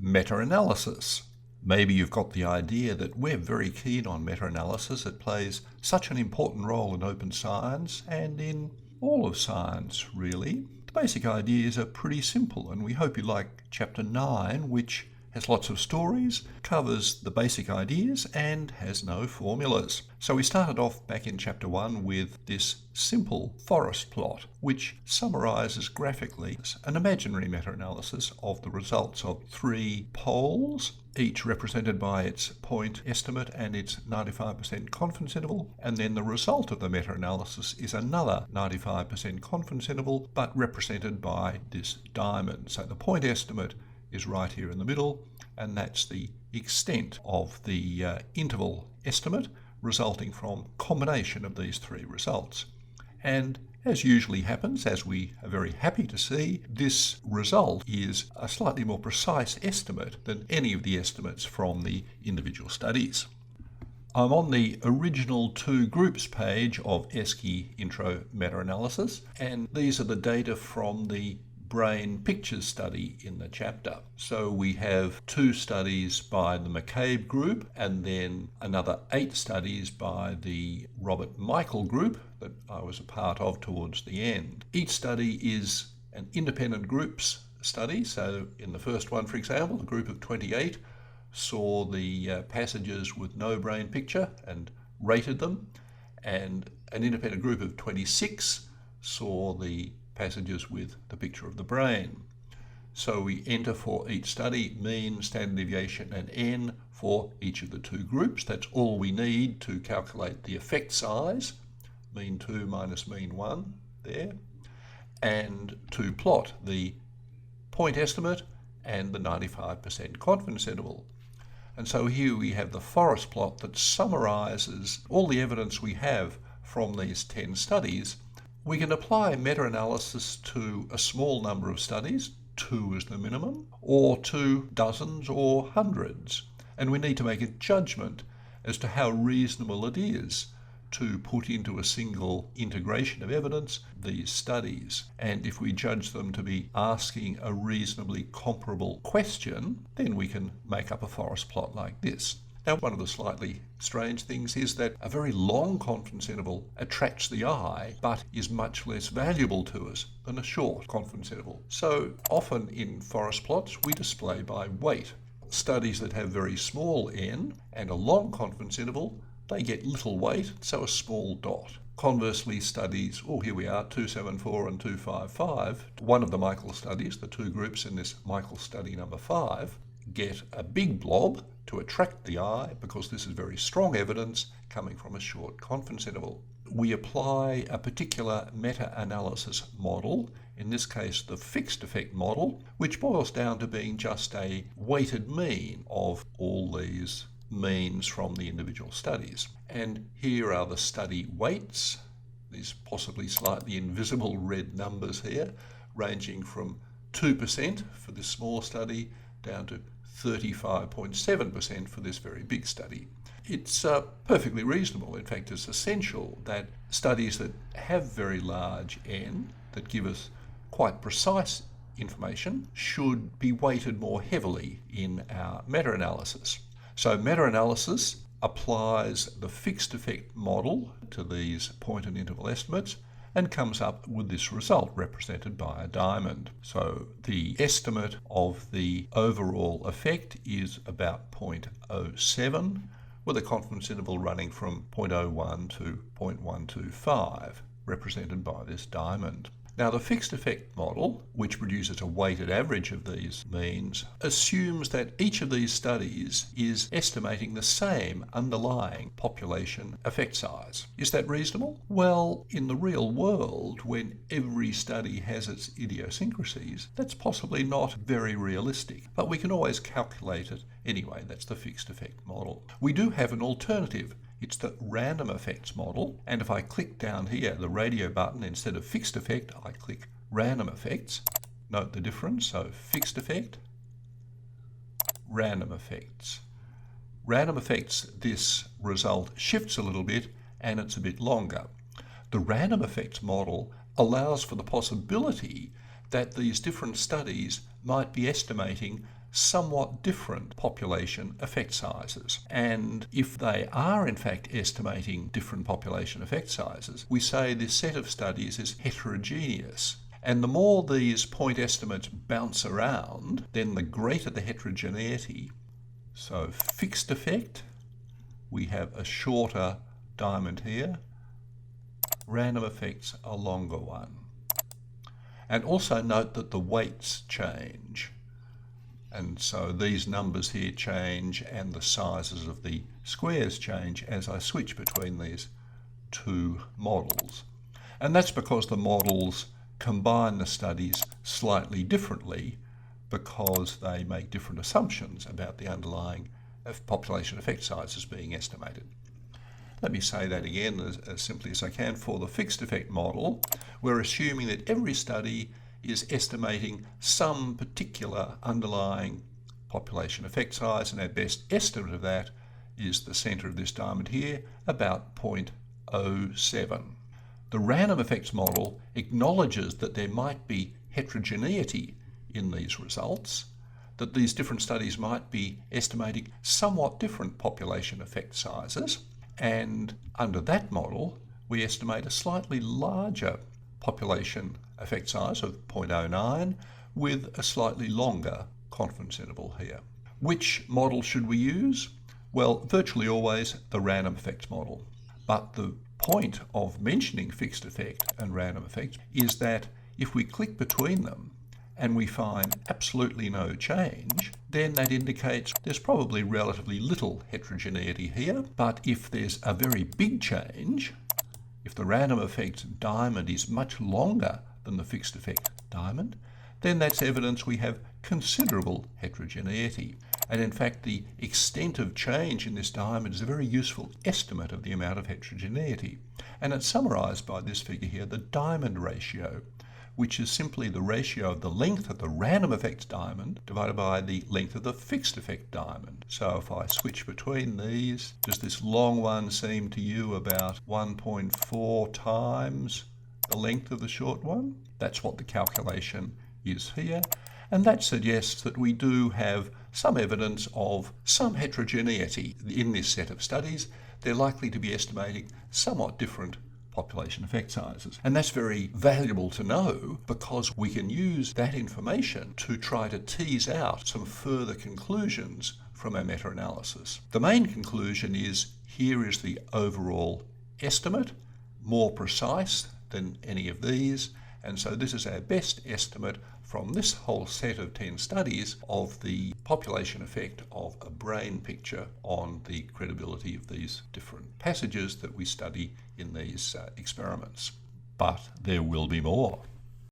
meta-analysis. Maybe you've got the idea that we're very keen on meta-analysis. It plays such an important role in open science and in all of science, really. The basic ideas are pretty simple, and we hope you like Chapter 9, which has lots of stories, covers the basic ideas, and has no formulas. So we started off back in Chapter 1 with this simple forest plot, which summarises graphically an imaginary meta-analysis of the results of 3 polls, each represented by its point estimate and its 95% confidence interval, and then the result of the meta-analysis is another 95% confidence interval, but represented by this diamond. So the point estimate is right here in the middle, and that's the extent of the interval estimate resulting from combination of these 3 results. And as usually happens, as we are very happy to see, this result is a slightly more precise estimate than any of the estimates from the individual studies. I'm on the original 2 groups page of ESCI Intro Meta-Analysis, and these are the data from the brain pictures study in the chapter. So we have 2 studies by the McCabe group and then another 8 studies by the Robert Michael group that I was a part of towards the end. Each study is an independent groups study. So in the first one, for example, a group of 28 saw the passages with no brain picture and rated them, and an independent group of 26 saw the passages with the picture of the brain. So we enter for each study mean, standard deviation and n for each of the 2 groups. That's all we need to calculate the effect size, mean 2 minus mean 1 there, and to plot the point estimate and the 95% confidence interval. And so here we have the forest plot that summarises all the evidence we have from these 10 studies. We can apply meta-analysis to a small number of studies, 2 is the minimum, or to dozens or hundreds. And we need to make a judgment as to how reasonable it is to put into a single integration of evidence these studies. And if we judge them to be asking a reasonably comparable question, then we can make up a forest plot like this. Now, one of the slightly strange things is that a very long confidence interval attracts the eye, but is much less valuable to us than a short confidence interval. So often in forest plots, we display by weight. Studies that have very small n and a long confidence interval, they get little weight, so a small dot. Conversely, studies, here we are, 274 and 255, one of the Michael studies, the 2 groups in this Michael study number 5, get a big blob to attract the eye because this is very strong evidence coming from a short confidence interval. We apply a particular meta-analysis model, in this case the fixed effect model, which boils down to being just a weighted mean of all these means from the individual studies. And here are the study weights, these possibly slightly invisible red numbers here, ranging from 2% for this small study down to 35.7% for this very big study. It's perfectly reasonable, in fact it's essential, that studies that have very large n, that give us quite precise information, should be weighted more heavily in our meta-analysis. So meta-analysis applies the fixed effect model to these point and interval estimates and comes up with this result represented by a diamond. So the estimate of the overall effect is about 0.07, with a confidence interval running from 0.01 to 0.125, represented by this diamond. Now, the fixed effect model, which produces a weighted average of these means, assumes that each of these studies is estimating the same underlying population effect size. Is that reasonable? Well, in the real world, when every study has its idiosyncrasies, that's possibly not very realistic, but we can always calculate it anyway. That's the fixed effect model. We do have an alternative. It's the random effects model, and if I click down here, the radio button, instead of fixed effect, I click random effects. Note the difference, so fixed effect, random effects. Random effects, this result shifts a little bit and it's a bit longer. The random effects model allows for the possibility that these different studies might be estimating somewhat different population effect sizes. And if they are in fact estimating different population effect sizes, we say this set of studies is heterogeneous. And the more these point estimates bounce around, then the greater the heterogeneity. So fixed effect, we have a shorter diamond here. Random effects, a longer one. And also note that the weights change. And so these numbers here change and the sizes of the squares change as I switch between these two models. And that's because the models combine the studies slightly differently because they make different assumptions about the underlying population effect sizes being estimated. Let me say that again as simply as I can. For the fixed effect model, we're assuming that every study is estimating some particular underlying population effect size, and our best estimate of that is the centre of this diamond here, about 0.07. The random effects model acknowledges that there might be heterogeneity in these results, that these different studies might be estimating somewhat different population effect sizes, and under that model, we estimate a slightly larger population effect size of 0.09 with a slightly longer confidence interval here. Which model should we use? Well, virtually always the random effects model. But the point of mentioning fixed effect and random effect is that if we click between them and we find absolutely no change, then that indicates there's probably relatively little heterogeneity here. But if there's a very big change, if the random effect diamond is much longer than the fixed effect diamond, then that's evidence we have considerable heterogeneity. And in fact, the extent of change in this diamond is a very useful estimate of the amount of heterogeneity. And it's summarized by this figure here, the diamond ratio, which is simply the ratio of the length of the random effect diamond divided by the length of the fixed effect diamond. So if I switch between these, does this long one seem to you about 1.4 times the length of the short one? That's what the calculation is here. And that suggests that we do have some evidence of some heterogeneity in this set of studies. They're likely to be estimating somewhat different population effect sizes. And that's very valuable to know because we can use that information to try to tease out some further conclusions from our meta-analysis. The main conclusion is here is the overall estimate, more precise than any of these, and so this is our best estimate from this whole set of 10 studies of the population effect of a brain picture on the credibility of these different passages that we study in these experiments. But there will be more.